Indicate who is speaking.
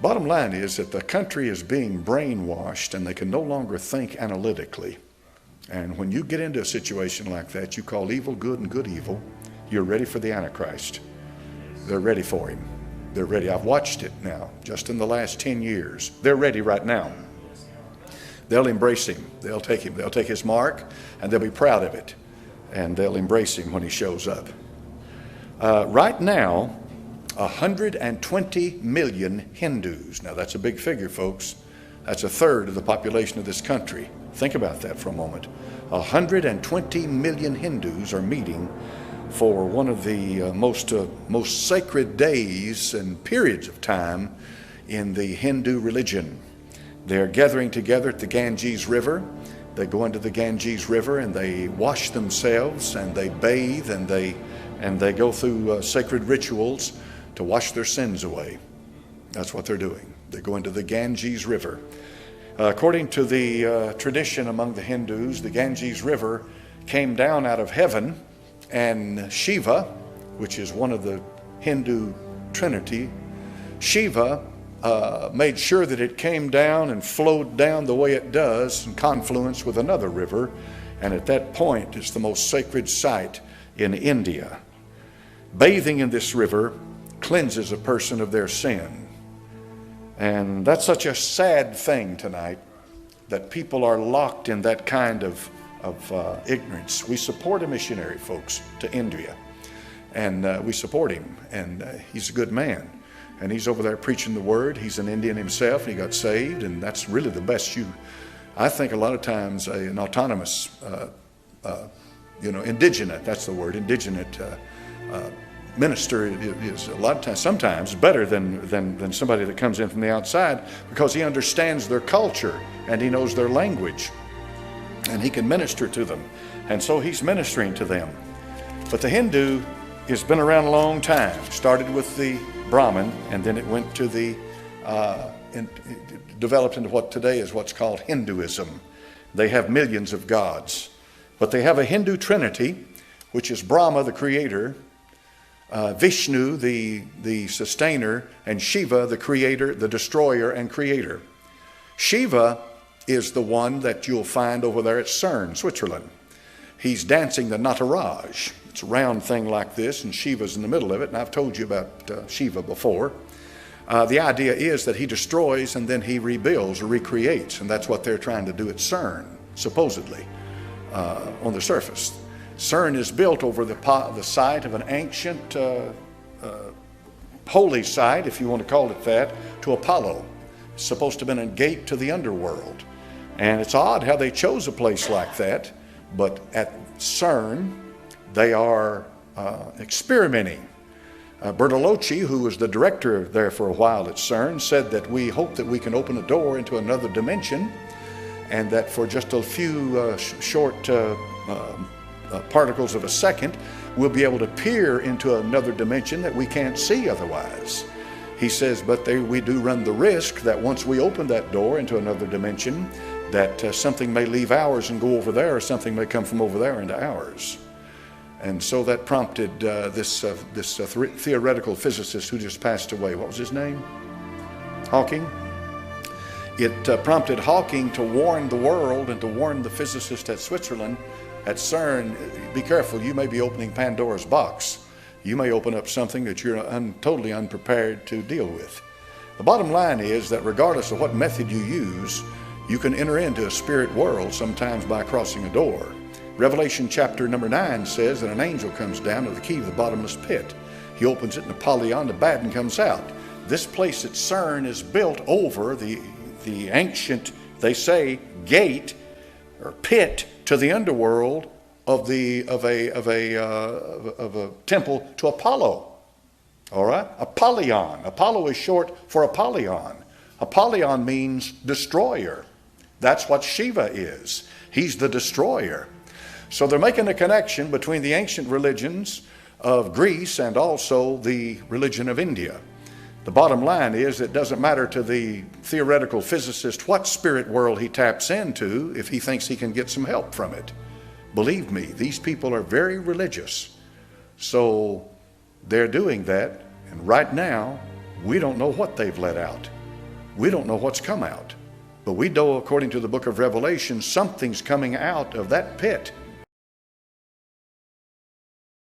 Speaker 1: Bottom line is that the country is being brainwashed and they can no longer think analytically. And when you get into a situation like that, you call evil good and good evil, you're ready for the Antichrist. They're ready for him. They're ready. I've watched it now, just in the last 10 years. They're ready right now. They'll embrace him. They'll take him. They'll take his mark, and they'll be proud of it. And they'll embrace him when he shows up. Right now, 120 million Hindus. Now, that's a big figure, folks. That's a third of the population of this country. Think about that for a moment. 120 million Hindus are meeting for one of the most sacred days and periods of time in the Hindu religion. They're gathering together at the Ganges River. They go into the Ganges River and they wash themselves and they bathe and they go through sacred rituals to wash their sins away. That's what they're doing. They go into the Ganges River. According to the tradition among the Hindus, the Ganges River came down out of heaven, and Shiva, which is one of the Hindu trinity, Shiva made sure that it came down and flowed down the way it does in confluence with another river, and at that point it's the most sacred site in India. Bathing in this river cleanses a person of their sin. And that's such a sad thing tonight, that people are locked in that kind of ignorance. We support a missionary, folks, to India, and we support him, and he's a good man, and he's over there preaching the word. He's an Indian himself, and he got saved, and that's really the best I think a lot of times an autonomous, indigenate, that's the word, indigenate minister is a lot of times, sometimes better than somebody that comes in from the outside, because he understands their culture and he knows their language and he can minister to them, and so he's ministering to them. But the Hindu has been around a long time. Started with the Brahmin, and then it went to developed into what today is what's called Hinduism. They have millions of gods, but they have a Hindu trinity, which is Brahma, the creator, Vishnu, the sustainer, and Shiva, the creator, the destroyer and creator. Shiva is the one that you'll find over there at CERN, Switzerland. He's dancing the Nataraj. It's a round thing like this, and Shiva's in the middle of it, and I've told you about Shiva before. The idea is that he destroys and then he rebuilds or recreates, and that's what they're trying to do at CERN, supposedly, on the surface. CERN is built over the site of an ancient holy site, if you want to call it that, to Apollo. It's supposed to have been a gate to the underworld. And it's odd how they chose a place like that, but at CERN, they are experimenting. Bertolucci, who was the director there for a while at CERN, said that we hope that we can open a door into another dimension, and that for just a few short particles of a second, we'll be able to peer into another dimension that we can't see otherwise. He says, but we do run the risk that once we open that door into another dimension, that something may leave ours and go over there, or something may come from over there into ours. And so that prompted this theoretical physicist who just passed away. What was his name? Hawking. It prompted Hawking to warn the world and to warn the physicist at Switzerland, at CERN, be careful, you may be opening Pandora's box. You may open up something that you're totally unprepared to deal with. The bottom line is that regardless of what method you use, you can enter into a spirit world sometimes by crossing a door. Revelation chapter number 9 says that an angel comes down with the key of the bottomless pit. He opens it, and Apollyon, the bad one, comes out. This place at CERN is built over the ancient, they say, gate or pit to the underworld of a temple to Apollo. All right, Apollyon. Apollo is short for Apollyon. Apollyon means destroyer. That's what Shiva is. He's the destroyer. So they're making a connection between the ancient religions of Greece and also the religion of India. The bottom line is it doesn't matter to the theoretical physicist what spirit world he taps into if he thinks he can get some help from it. Believe me, these people are very religious. So they're doing that, and right now we don't know what they've let out. We don't know what's come out. But we know, according to the book of Revelation, something's coming out of that pit.